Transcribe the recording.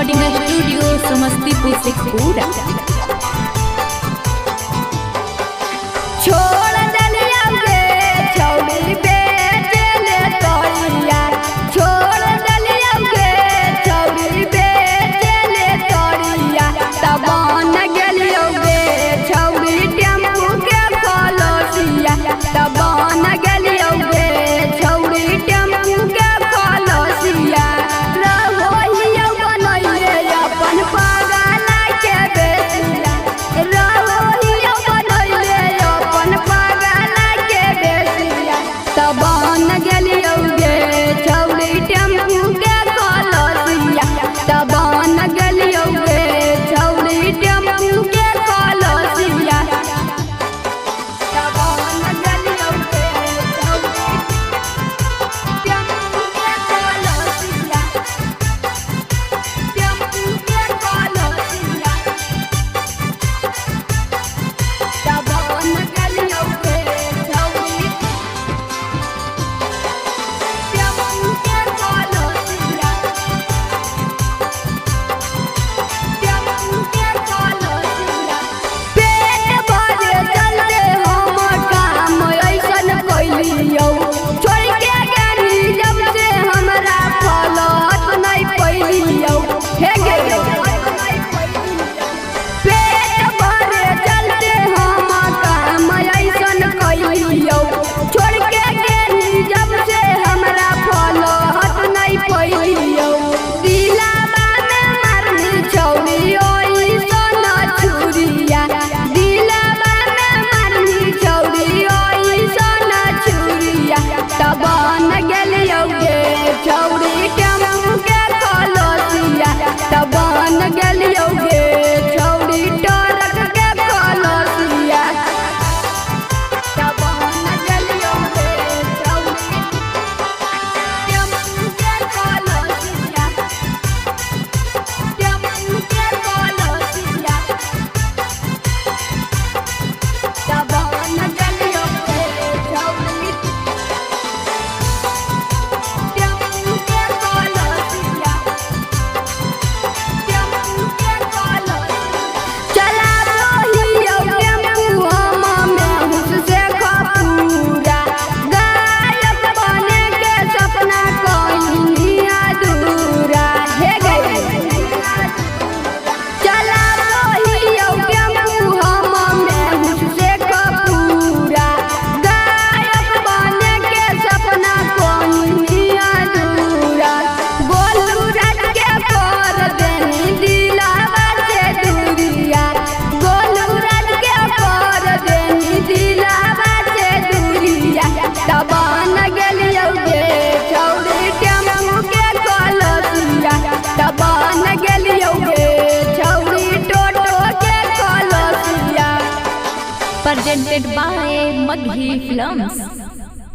Recording studio Samastipur Sheikhpura. छोड़ दलिया गे छौड़ी बेचे ले तोरिया, छोड़ दलिया गे छौड़ी बेचे ले तोरिया। तब न गेलियो गे छौड़ी टेम्पू के खलसिया, तब न गेलियो गे छौड़ी टेम्पू के खलसिया। रहोइयो बनैले अपन पागला के बेसिया, रहोइयो बनैले अपन पागला के बेसिया। तब न गेलियो गे छौड़ी टेम्पू के खलसिया, तब न गेलियो गे छौड़ी टेम्पू के खलसिया, तब न गेलियो गे छौड़ी टेम्पू के खलसिया, टेम्पू के खलसिया। तब न गेलियो गे छौड़ी टेम्पू के खलसिया, टेम्पू के खलसिया। पेट भरे चलते हम काम ऐसन कैलियो, छोड़ के गेली जब से हमरा फलत नहीं पैलियो। हे गे पेट भरे चलते हम काम ऐसन कैलियो, छोड़ के गेली जब से हमरा फलत नहीं पैलियो। दिलावा में मारनी छौड़ी ओइसन छुरिया, दिलावा में मारनी छौड़ी ओइसन छुरिया। तब न गेलियो गे छौड़ी टेम्पू के खलसिया, तब न गेलियो गे छौड़ी ट्रक के खलसिया, तब न गेलियो गे छौड़ी टेम्पू के खलसिया, टेम्पू के खलसिया। तब न गेलियो गे छौड़ी टेम्पू के खलसिया, टेम्पू के खलसिया। चला रहियो टेम्पू हम मेहुस से खपूरा, गायक बने के सपना कहीं अधूरा। हे गे चला रहियो टेम्पू हम मेहुस से खपूरा, गायक बने के सपना कहीं अधूरा। गोलू राज के कर देनी दिलावा से दूरिया, गोलू राज के कर देनी दिलावा से दूरिया। तब न गेलियो गे छौड़ी टेम्पू के खलसिया, तब न गेलियो गे छौड़ी टोटो के खलसिया। presented by Maghi Films।